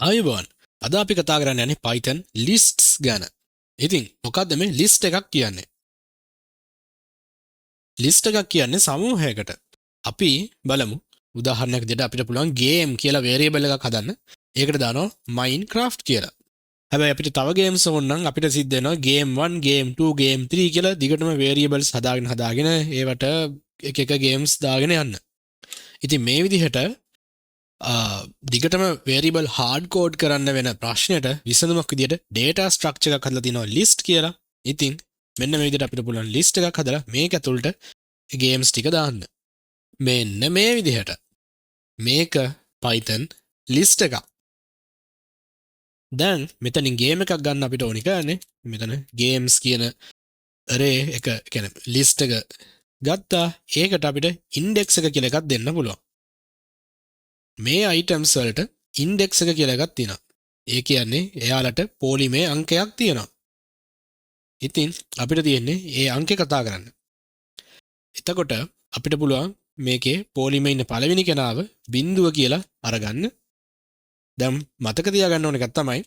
ආයුබෝවන්. අද අපි කතා කරන්න යන්නේ Python lists ගැන. ඉතින් මොකක්ද මේ list එකක් කියන්නේ? list එකක් කියන්නේ සමූහයකට. අපි බලමු උදාහරණයක් විදිහට අපිට පුළුවන් game කියලා variable එකක් හදන්න. ඒකට දානවා Minecraft කියලා. හැබැයි අපිට තව games ඕන නම් අපිට සිද්ධ වෙනවා game 1, game 2, game 3 කියලා දිගටම variables හදාගෙන ඒවට එක games දාගෙන යන්න. ඉතින් මේ විදිහට දිගටම variable hard code කරන්න වෙන ප්‍රශ්නයට විසඳුමක් විදියට data structure එකක් හදලා තිනවා list කියලා. ඉතින් මෙන්න මේ විදිහට අපිට පුළුවන් list එකක් හදලා මේක ඇතුළට games ටික දාන්න. මෙන්න මේ විදිහට. මේක Python list එකක්. දැන් මෙතනින් game එකක් ගන්න අපිට ඕනි කරන්නේ මෙතන games කියන array එක කියන්නේ list එක ගත්තා. ඒකට අපිට index එක කියලා එකක් දෙන්න පුළුවන්. මේ items වලට index එක කියලා එකක් තියෙනවා. ඒ කියන්නේ එයාලට පොලිමේ අංකයක් තියෙනවා. ඉතින් අපිට තියෙන්නේ ඒ අංකේ කතා කරන්න. එතකොට අපිට පුළුවන් මේකේ පොලිමේ ඉන්න පළවෙනි කෙනාව බිඳුව කියලා අරගන්න. දැන් මතක තියාගන්න ඕන එකක් තමයි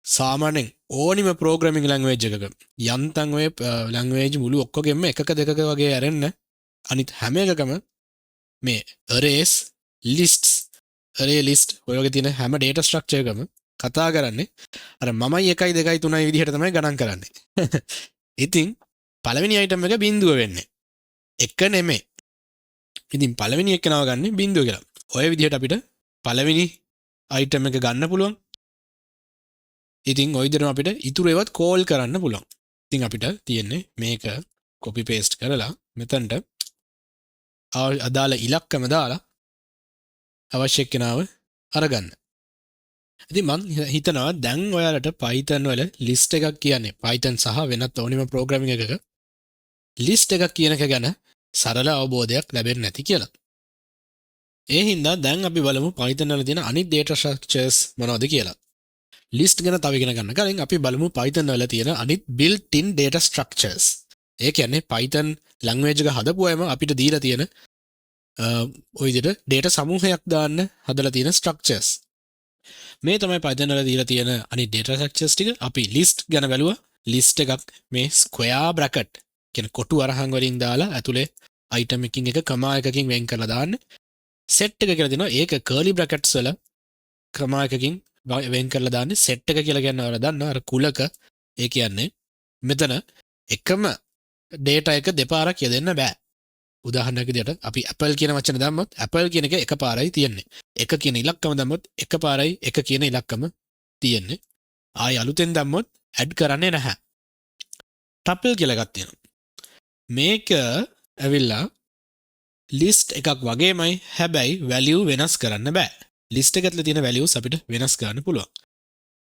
සාමාන්‍යයෙන් ඕනිම programming language එකක යන්තම් ඔය language මුළු ඔක්කොගෙම එකක දෙකක වගේ අරන්න අනිත් හැම එකකම මේ arrays lists array list ඔය වගේ තියෙන හැම data structure එකම කතා කරන්නේ අර මමයි 1යි 2යි 3යි විදිහට තමයි ගණන් කරන්නේ. ඉතින් පළවෙනි item එක බිඳුව වෙන්නේ. එක නෙමෙයි. ඉතින් පළවෙනි එකනව ගන්න බිඳුව කියලා. ඔය විදිහට අපිට පළවෙනි item එක ගන්න පුළුවන්. ඉතින් ඔය විදිහටම අපිට ඉතුරු ඒවත් call කරන්න පුළුවන්. ඉතින් අපිට තියෙන්නේ මේක copy paste කරලා මෙතනට අදාළ ඉලක්කම දාලා අවශ්‍ය කෙනාව අරගන්න. ඉතින් මම හිතනවා දැන් ඔයාලට Python වල list එකක් කියන්නේ Python සහ වෙනත් ඕනිම programming එකක list එකක් කියන එක ගැන සරල අවබෝධයක් ලැබෙන්නේ නැති කියලා. ඒ හින්දා දැන් අපි බලමු Python වල තියෙන අනිත් data structures මොනවද කියලා. list ගැන තව ඉගෙන ගන්න කලින් අපි බලමු Python වල තියෙන අනිත් built-in data structures. ඒ කියන්නේ Python language එක හදපුවම අපිට දීලා තියෙන ඔය විදිහට data සමූහයක් දාන්න හදලා තියෙන structures. මේ තමයි Python වල දීලා තියෙන අනිත් data structures ටික. අපි list ගැන බැලුවා. list එකක් මේ square bracket කියන කොටු අරහන් වලින් දාලා ඇතුලේ item එකකින් එක comma එකකින් වෙන් කරලා දාන්න. set එක කියලා දෙනවා. ඒක curly brackets වල comma එකකින් වෙන් කරලා දාන්නේ. set එක කියලා කියන්නේ ඔයාලා දන්නවා. අර කුලක ඒ කියන්නේ මෙතන එකම data එක දෙපාරක් යදෙන්න බෑ. උදාහරණයක් විදිහට අපි apple කියන වචන දැම්මොත් apple කියන එක එකපාරයි තියෙන්නේ. එක කියන ඉලක්කම දැම්මොත් එකපාරයි එක කියන ඉලක්කම තියෙන්නේ. ආයි අලුතෙන් දැම්මොත් add කරන්නේ නැහැ. tuple කියලා එකක් තියෙනවා. මේක ඇවිල්ලා list එකක් වගේමයි. හැබැයි value වෙනස් කරන්න බෑ. list එක ඇතුලේ තියෙන values අපිට වෙනස් කරන්න පුළුවන්.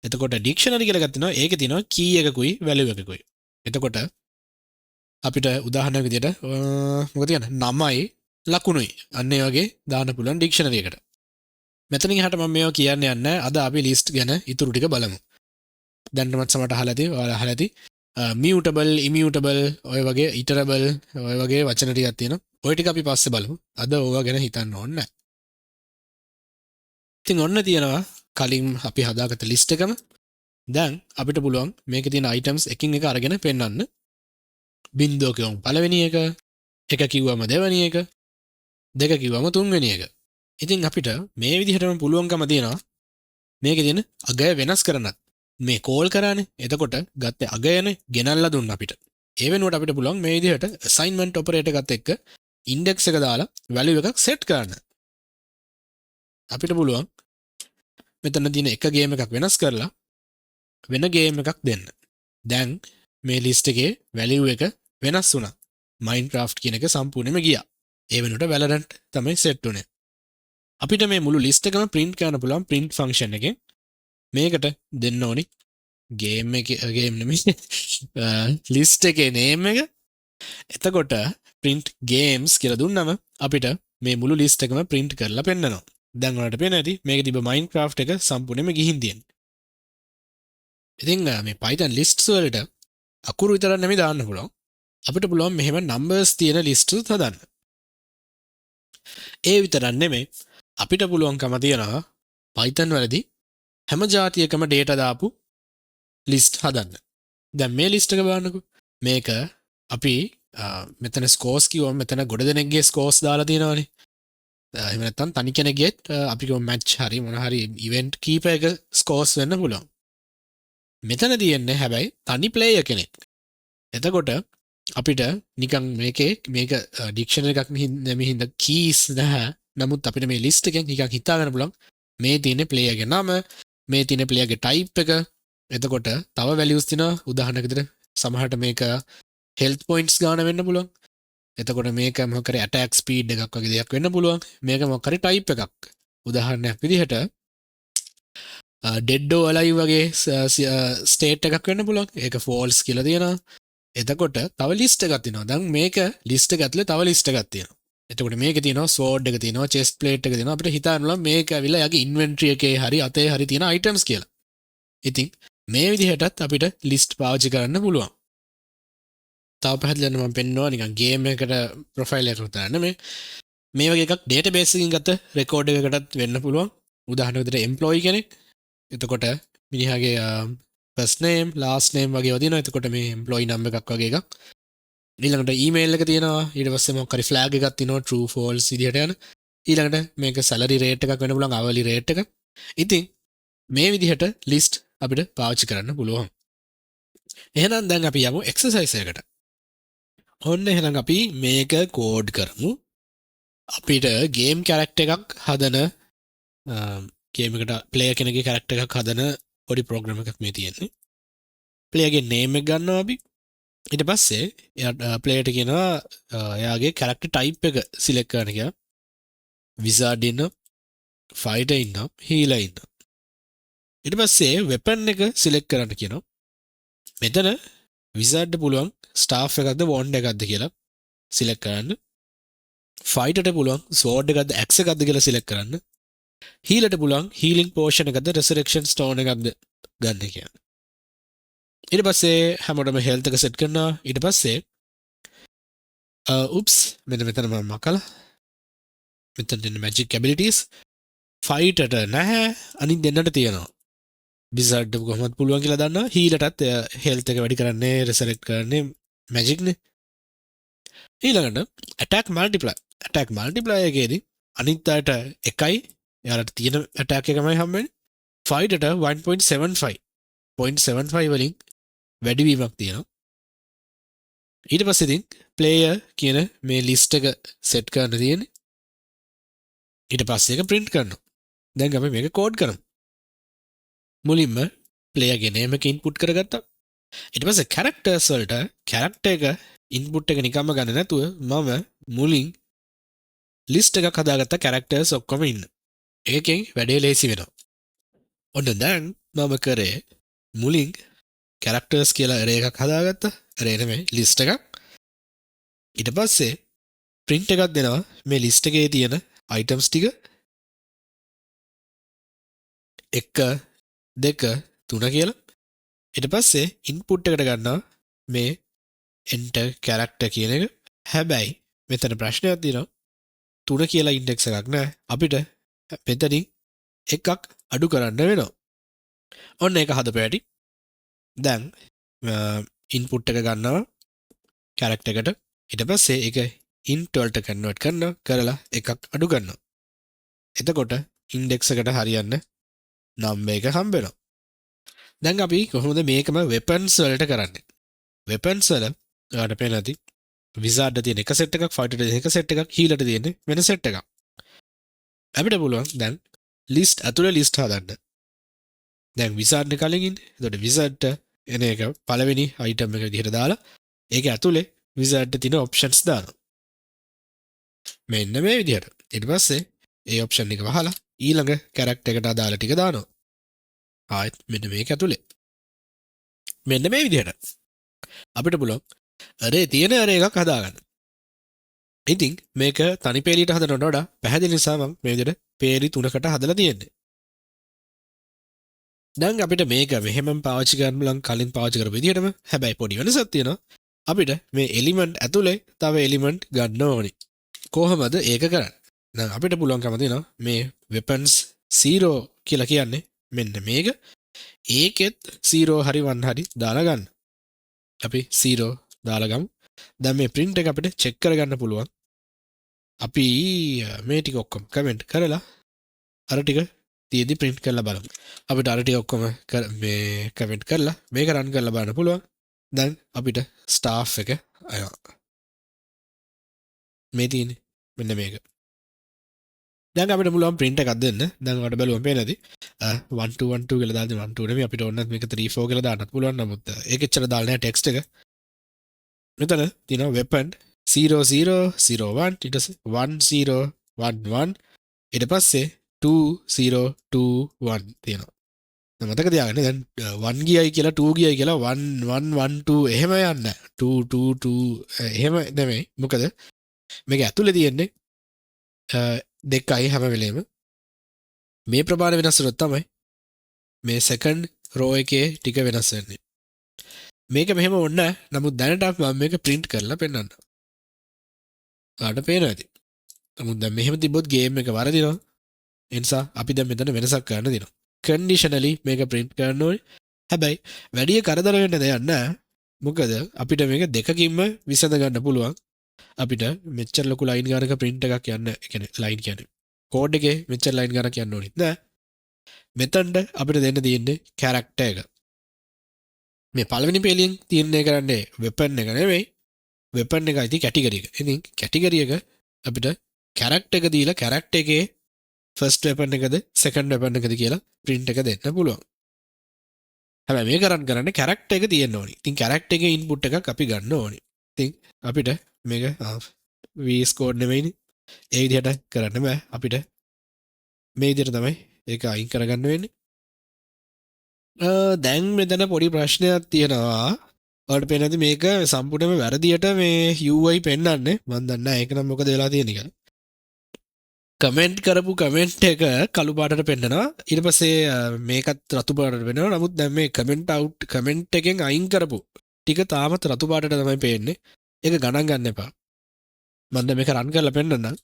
එතකොට dictionary කියලා එකක් තියෙනවා. ඒකේ තියෙනවා key එකකුයි value එකකුයි. එතකොට අපිට උදාහරණයක් විදිහට මොකද කියන්නේ නමයි ලකුණුයි අන්න ඒ වගේ දාන්න පුළුවන් ඩික්ෂනරි එකට. මෙතනින් එහාට මම මේවා කියන්න යන්නේ අද අපි ලිස්ට් ගැන ඉතුරු ටික බලමු. දැන්ටමත් සමහරට අහලා ඇති ඔයාලා අහලා ඇති mutable immutable ඔය වගේ iterable ඔය වගේ වචන ටිකක් තියෙනවා. ඔය ටික අපි පස්සේ බලමු. අද ඕවා ගැන හිතන්න ඕනේ නැහැ. ඉතින් ඔන්න තියෙනවා කලින් අපි හදාගත්ත ලිස්ට් එකම. දැන් අපිට පුළුවන් මේකේ තියෙන items එකින් එක අරගෙන පෙන්නන්න. බින්දුව කියවමු පළවෙනි එක, එක කිව්වම දෙවෙනි එක, දෙක කිව්වම තුන්වෙනි එක. ඉතින් අපිට මේ විදිහටම පුළුවන්කම තියෙනවා මේකේ තියෙන අගය වෙනස් කරන්නත්. මේ කෝල් කරානේ. එතකොට ගත්තේ අගයනේ ගෙනල්ලා දුන්න අපිට. ඒ වෙනුවට අපිට පුළුවන් මේ විදිහට assignment operator එකත් එක්ක index එක දාලා value එකක් set කරන්න. අපිට පුළුවන් මෙතන තියෙන එක game එකක් වෙනස් කරලා වෙන game එකක් දෙන්න. දැන් මේ list එකේ value එක වෙනස් වුණා. Minecraft කියන එක සම්පූර්ණයෙන්ම ගියා. ඒ වෙනුවට Valorant තමයි set උනේ. අපිට මේ මුළු list එකම print කරන්න පුළුවන් print function එකෙන්. මේකට දෙන්න ඕනි game නෙමෙයි list එකේ name එක. එතකොට print games කියලා දුන්නම අපිට මේ මුළු list එකම print කරලා පෙන්නනවා. දැන් ඔයාලට පේන ඇති මේකේ තිබ්බ Minecraft එක සම්පූර්ණයෙන්ම ගිහින් තියෙනවා. ඉතින් මේ Python lists වලට අකුරු විතරක් නෙමෙයි දාන්න පුළුවන්. අපිට පුළුවන් මෙහෙම numbers තියෙන list උත් හදන්න. ඒ විතරක් නෙමෙයි අපිට පුළුවන්කම තියනවා Python වලදී හැම જાතියකම data දාපු list හදන්න. දැන් මේ list එක බලන්නකෝ. මේක අපි මෙතන scores කිව්වම මෙතන ගොඩ දෙනෙක්ගේ scores දාලා තියෙනවානේ. එහෙම නැත්නම් තනි කෙනෙක්ගෙත් අපි කිව්ව match හරි මොන හරි event කීපයක scores වෙන්න පුළුවන්. මෙතන තියෙන්නේ හැබැයි තනි player කෙනෙක්. එතකොට අපිට නිකන් මේක ඩික්ෂනරි එකක් නෙමෙයි හින්දා keys නැහැ. නමුත් අපිට මේ list එකෙන් නිකන් හිතා ගන්න පුළුවන් මේ තියෙන player ගේ නම, මේ තියෙන player ගේ type එක. එතකොට තව values තියෙනවා. උදාහරණයක් විදිහට සමහරට මේක health points ගන්න වෙන්න පුළුවන්. එතකොට මේක මොකක් හරි attack speed එකක් වගේ දෙයක් වෙන්න පුළුවන්. මේක මොකක් හරි type එකක්. උදාහරණයක් විදිහට dead or alive වගේ state එකක් වෙන්න පුළුවන්. ඒක false කියලා තියෙනවා. එතකොට තව list එකක් තියෙනවා. දැන් මේක list එක ඇතුලේ තව list එකක් තියෙනවා. එතකොට මේකේ තියෙනවා sword එක තියෙනවා, chest plate එක තියෙනවා. අපිට හිතන්න පුළුවන් මේක ඇවිල්ලා යගේ inventory එකේ හරි අතේ හරි තියෙන items කියලා. ඉතින් මේ විදිහටත් අපිට list පාවිච්චි කරන්න පුළුවන්. තව පැහැදිලි වෙන්න මම පෙන්නනවා නිකන් game එකකට profile එකක් උදාහරණ මේ වගේ එකක් database එකකින් ගත්ත record එකකටත් වෙන්න පුළුවන්. උදාහරණයක් විදිහට employee කෙනෙක්. එතකොට මිනිහාගේ first name last name වගේ වදිනවා. එතකොට මේ employee number එකක් වගේ එකක්. ඊළඟට email එක තියෙනවා. ඊට පස්සේ මොකක් හරි flag එකක් තියෙනවා true false විදිහට යන. ඊළඟට මේක salary rate එකක් වෙන්න පුළුවන් hourly rate එක. ඉතින් මේ විදිහට list අපිට පාවිච්චි කරන්න පුළුවන්. එහෙනම් දැන් අපි යමු exercise එකකට. ඔන්න එහෙනම් අපි මේක කෝඩ් කරමු. අපිට game character එකක් හදන game එකට player කෙනෙක්ගේ character එකක් හදන පොඩි program එකක් මේ තියෙන්නේ. player ගේ name එක ගන්නවා අපි. ඊට පස්සේ player ට කියනවා එයාගේ character type එක select කරන්න කියලා. wizard ඉන්න, fighter ඉන්න, healer ඉන්න. ඊට පස්සේ weapon එක select කරන්න කියනවා. මෙතන wizard පුළුවන් staff එකක්ද wand එකක්ද කියලා select කරන්න. fighter ට පුළුවන් sword එකක්ද axe එකක්ද කියලා select කරන්න. healer ට පුළුවන් healing potion එකක්ද resurrection stone එකක්ද ගන්න කියලා. ඊට පස්සේ හැමෝටම health එක set කරනවා. ඊට පස්සේ මෙතන මම මකලා මෙතන දෙන magic abilities fighter ට නැහැ, අනිත් දෙන්නට තියෙනවා. wizard කොහොමද පුළුවන් කියලා දන්නවා. healer ටත් health එක වැඩි කරන්නේ resurrect කරන්නේ magic නේ. ඊළඟට attack multiply එකේදී අනිත් අයට 1යි එයාලට තියෙන attack එකමයි හම්බෙන්නේ. fighter ට 1.75 වලින් වැඩිවීමක් තියෙනවා. ඊට පස්සේ ඉතින් player කියන මේ list එක set කරන්න තියෙන්නේ. ඊට පස්සේ ඒක print කරනවා. දැන් අපි මේක code කරමු. මුලින්ම player ගේ name එක input කරගත්තා. ඊට පස්සේ characters වලට character එක input එක නිකම්ම ගන්න නැතුව මම මුලින් list එකක් හදාගත්ත characters ඔක්කොම ඉන්න. ඒකෙන් වැඩේ ලේසි වෙනවා. ඔන්න දැන් මම කරේ මුලින් characters කියලා array එකක් හදාගත්තා. array නෙමෙයි list එකක්. ඊට පස්සේ print එකක් දෙනවා මේ list එකේ තියෙන items ටික 1 2 3 කියලා. ඊට පස්සේ input එකට ගන්නවා මේ enter character කියන එක. හැබැයි මෙතන ප්‍රශ්නයක් තියෙනවා. 3 කියලා index එකක් නැහැ. අපිට මෙතනින් එකක් අඩු කරන්න වෙනවා. ඔන්න ඒක හදපෑටි. දැන් input එක ගන්නවා character එකට. ඊට පස්සේ ඒක int වලට convert කරලා එකක් අඩු කරනවා. එතකොට index එකට හරියන්න number එක හම්බ වෙනවා. දැන් අපි කොහොමද මේකම weapons වලට කරන්නේ? weapons වල ඔයාලට පේනවා ඇති wizard තියෙන එක set එකක්, fighter තියෙන එක set එකක්, healer තියෙන වෙන set එකක්. අපිට පුළුවන් දැන් list ඇතුලේ list හදන්න. දැන් wizard එක කලින් ඉන්නේ. එතකොට wizard එන එක පළවෙනි item එක විදිහට දාලා ඒක ඇතුලේ wizard තියෙන options දානවා. මෙන්න මේ විදිහට. ඊට පස්සේ ඒ option එක වහලා ඊළඟ character එකට අදාළ ටික දානවා. ආයෙත් මෙන්න මේක ඇතුලේ. මෙන්න මේ විදිහට. අපිට පුළුවන් array තියෙන array එකක් හදාගන්න. ඉතින් මේක තනි පේලියට හදනවට වඩා පැහැදිලි නිසා මම මේ විදිහට පේලි 3කට හදලා තියෙන්නේ. දැන් අපිට මේක මෙහෙම පාවිච්චි කරන්න පුළුවන් කලින් පාවිච්චි කරපු විදිහටම. හැබැයි පොඩි වෙනසක් තියෙනවා. අපිට මේ එලිමන්ට් ඇතුලේ තව එලිමන්ට් ගන්න ඕනි. කොහොමද ඒක කරන්නේ? දැන් අපිට පුළුවන්කම තියෙනවා මේ weapons සීරෝ කියලා කියන්නේ මෙන්න මේක. ඒකෙත් සීරෝ හරි වන් හරි දාලා ගන්න. අපි සීරෝ දාලා ගමු. දැන් මේ print එක අපිට check කරගන්න පුළුවන්. අපි මේ ටික ඔක්කොම කමෙන්ට් කරලා අර ටික තියදී print කරලා බලමු. අපිට අර ටික ඔක්කොම මේ කමෙන්ට් කරලා මේක run කරලා බලන්න පුළුවන්. දැන් අපිට staff එක මේ තියෙන්නේ මෙන්න මේක. දැන් අපිට පුළුවන් print එකක් දෙන්න. දැන් ඔයාලට බලුවම පේනදී 1 2 1 2 කියලා දාද්දි 1 2 නෙමෙයි අපිට ඕනත් මේක 3 4 කියලා දාන්නත් පුළුවන්. නමුත් ඒක එච්චර දාලා නැහැ text එක. මෙතන තියෙනවා weapon 0001 ඊට පස්සේ 1011 ඊට පස්සේ 2021 තියෙනවා. දැන් මතක තියාගන්න දැන් 1 ගියයි කියලා 2 ගියයි කියලා 1 1 1 2 එහෙම යන්නේ 2 2 2 එහෙම නෙමෙයි. මොකද මේක ඇතුලේ තියෙන්නේ දෙකයි හැම වෙලේම මේ ප්‍රමාණය වෙනස් වුණොත් තමයි මේ second row එකේ ටික වෙනස් වෙන්නේ. මේක මෙහෙම ඕනේ නැහැ. නමුත් දැනට මම මේක print කරලා පෙන්නන්න. ආට පේනවා ඇති. නමුත් දැන් මෙහෙම තිබ්බොත් game එක වරදිනවා. ඒ නිසා අපි දැන් මෙතන වෙනසක් කරන්න දෙනවා. conditionally මේක print කරන්න ඕනේ. හැබැයි වැඩි කරදර වෙන්න දෙයක් නැහැ. මොකද අපිට මේක දෙකකින්ම විසඳ ගන්න පුළුවන්. අපිට මෙච්චර ලොකු ලයින් ගානක print එකක් යන්න කියන්නේ ලයින් කියන්නේ කෝඩ් එකේ මෙච්චර ලයින් ගානක් යන්න ඕනෙත් නෑ. මෙතනට අපිට දෙන්න තියෙන්නේ character එක. මේ පළවෙනි පේලියෙන් තීරණය කරන්නේ weapon එක නෙවෙයි. weapon එක අයිති category එක. ඉතින් category එක අපිට character එක දීලා character එකේ first weapon එකද second weapon එකද කියලා print එක දෙන්න පුළුවන්. හැබැයි මේක run කරන්න character එක තියෙන්න ඕනි. ඉතින් character එකේ input එකක් අපි ගන්න ඕනි. ඉතින් අපිට මේක VS Code නෙවෙයිනේ. ඒ විදිහට කරන්න බෑ. අපිට මේ විදිහට තමයි ඒක අයින් කරගන්න වෙන්නේ. දැන් මෙතන පොඩි ප්‍රශ්නයක් තියෙනවා. ඔයාලට පේනද මේක සම්පූර්ණයෙන්ම වැරදියට මේ UI පෙන්වන්නේ. මම දන්නේ නැහැ ඒක නම් මොකද වෙලා තියෙන්නේ කියලා. කමෙන්ට් කරපු කමෙන්ට් එක කළු පාටට පෙන්නනවා. ඊට පස්සේ මේකත් රතු පාටට වෙනවා. නමුත් දැන් මේ කමෙන්ට් එකෙන් අයින් කරපු ටික තාමත් රතු පාටට තමයි පේන්නේ. ඒක ගණන් ගන්න එපා. මම දැන් මේක රන් කරලා පෙන්නන්නම්.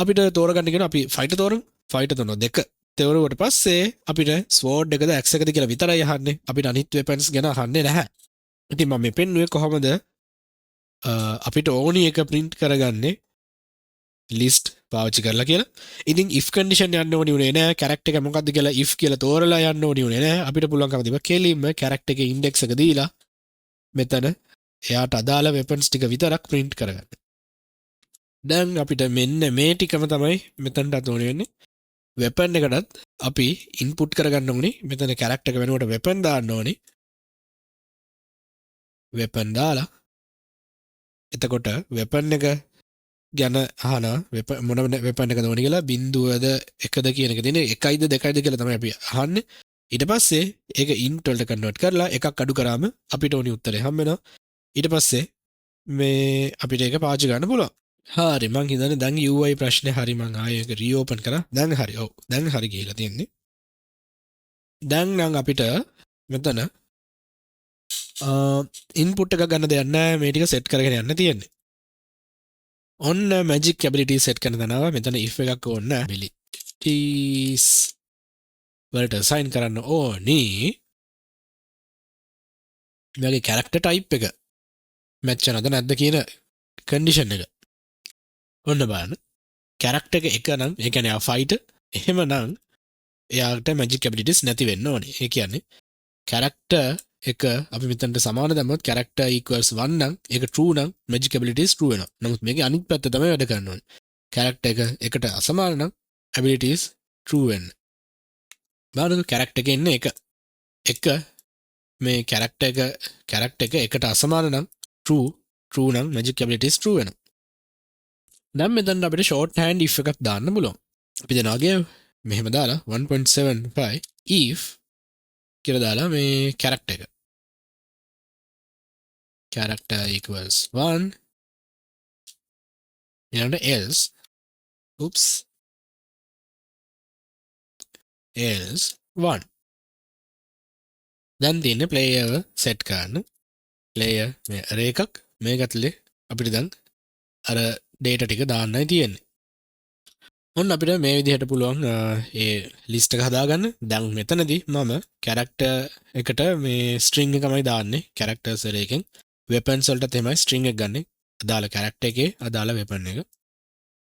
අපිට තෝරගන්න කියන අපි ෆයිටර් තෝරමු. ෆයිටර් තෝරන දෙක තෝරුවට පස්සේ අපිට ස්වෝඩ් එකද ඇක්ස් එකද කියලා විතරයි අහන්නේ. අපිට අනිත් වෙපන්ස් ගැන අහන්නේ නැහැ. ඉතින් මම මේ පෙන්නුවේ කොහොමද අපිට ඕනි එක print කරගන්නේ list පාවිච්චි කරලා කියලා. ඉතින් if condition යන්න ඕනි උනේ නැහැ. character එක මොකද්ද කියලා if කියලා තෝරලා යන්න ඕනි උනේ නැහැ. අපිට පුළුවන්කම තිබ්බා කෙලින්ම character එකේ index එක දීලා මෙතන එයාට අදාළ weapons ටික විතරක් print කරගන්න. දැන් අපිට මෙන්න මේ ටිකම තමයි මෙතනට ඕනේ වෙන්නේ. weapon එකටත් අපි input කරගන්න ඕනේ. මෙතන character එක වෙනුවට weapon දාන්න ඕනේ. weapon දාලා එතකොට weapon එක ගැන අහන මොන weapon එකද ඕනේ කියලා බිඳුවද එකද කියන එක තියෙන්නේ 1යිද 2යිද කියලා තමයි අපි අහන්නේ. ඊට පස්සේ ඒක int වලට convert කරලා එකක් අඩු කරාම අපිට ඕනි උත්තරේ හම්බ වෙනවා. ඊට පස්සේ මේ අපිට ඒක පාවිච්චි ගන්න පුළුවන්. හරි මං හිතන්නේ දැන් UI ප්‍රශ්නේ හරි මං ආයෙ ඒක රීಓපන් කරා. දැන් හරි. ඔව්. දැන් හරි ගිහිලා තියෙන්නේ. දැන් නම් අපිට මෙතන ඉන්පුට් එක ගන්න දෙයක් නැහැ. මේ ටික සෙට් කරගෙන යන්න තියෙන්නේ. ඔන්න magic ability set කරන දනවා. මෙතන if එකක් ඕන්න abilities වලට assign කරන්න ඕනි. මේගේ character type එක match වෙනවද නැද්ද කියන condition එක. ඔන්න බලන්න. character එක නම් ඒ කියන්නේ fighter එහෙමනම් එයාට magic abilities නැති වෙන්න ඕනේ. ඒ කියන්නේ character එක අපි මෙතනට සමාන දැම්මොත් character equals 1 නම් ඒක true නම් magic abilities true වෙනවා. නමුත් මේකේ අනිත් පැත්ත තමයි වැඩ කරන්න ඕනේ. character එක එකට අසමාන නම් abilities true වෙන්න. බලන්න character එකේ ඉන්නේ එක මේ character එක එකට අසමාන නම් true නම් magic abilities true වෙනවා. දැන් මෙතන අපිට short hand if එකක් දාන්න පුළුවන්. අපි දෙනාගේ මෙහෙම දාලා 1.75 if කියලා දාලා මේ character equals 1 ඊළඟට else else 1 දැන් තියෙන්නේ player set කරන්න player මේ array එකක් මේක ඇතුලේ අපිට දැන් අර data ටික දාන්නයි තියෙන්නේ. ඔන්න අපිට මේ විදිහට පුළුවන් ඒ ලිස්ට එක හදාගන්න. දැන් මෙතනදී මම කැරක්ට එකට මේ ස්ට්‍රිං එකමයි දාන්නේ කැරක්ටර්ස් එකෙන් වෙපන්ස් වලට තමයි ස්ට්‍රිං එක ගන්න. අදාළ කැරක්ටර් එකේ අදාළ වෙපන් එක.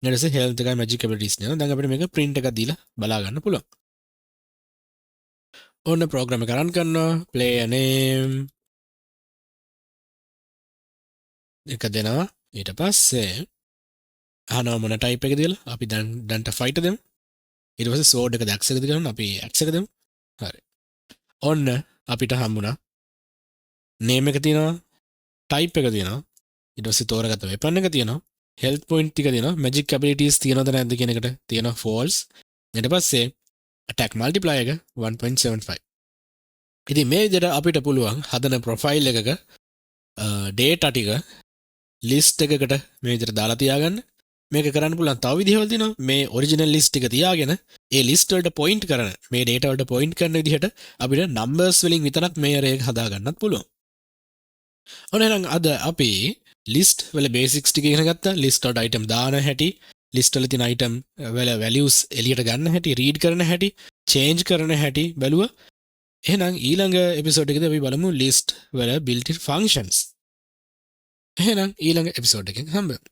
ඊට පස්සේ හෙල්ත් එකයි මැජික් ඇබිලිටිස් නේ. දැන් අපිට මේක print එකක් දීලා බලා ගන්න පුළුවන්. ඔන්න ප්‍රෝග්‍රෑම් එක රන් කරනවා. player name එක දෙනවා. ඊට පස්සේ අහනවා මොන ටයිප් එකද කියලා. අපි දැන්ට ෆයිටර් දෙමු. ඊට පස්සේ සෝඩ් එක දැක්ස් එකද කියලා අපි ඇක්ස් එක දෙමු. හරි. ඔන්න අපිට හම්බුණා නේම් එක තියෙනවා, ටයිප් එක තියෙනවා, ඊට පස්සේ තෝරගත්ත වෙපන් එක තියෙනවා, හෙල්ත් පොයින්ට් ටික තියෙනවා, මැජික් ඇබිලිටිස් තියෙනවද නැද්ද කියන එකට තියෙනවා ෆෝල්ස්. ඊට පස්සේ attack multiplier එක 1.75. ඉතින් මේ විදිහට අපිට පුළුවන් හදන ප්‍රොෆයිල් එකක data ටික list එකකට මේ විදිහට දාලා තියාගන්න. මේක කරන්න පුළුවන් තව විදිහවල් තියෙනවා. මේ ඔරිජිනල් ලිස්ට් එක තියාගෙන ඒ ලිස්ට් වලට පොයින්ට් කරන මේ data වලට පොයින්ට් කරන විදිහට අපිට numbers වලින් විතරක් මේ array එක හදා ගන්නත් පුළුවන්. ඔන්න එහෙනම් අද අපි ලිස්ට් වල බේසික්ස් ටික ඉගෙන ගත්තා. ලිස්ට් වලට item දාන හැටි, ලිස්ට් වල තියෙන item වල values එළියට ගන්න හැටි, read කරන හැටි, change කරන හැටි බැලුවා. එහෙනම් ඊළඟ එපිසෝඩ් එකේදී අපි බලමු ලිස්ට් වල built-in functions. එහෙනම් ඊළඟ එපිසෝඩ් එකෙන් හම්බෙමු.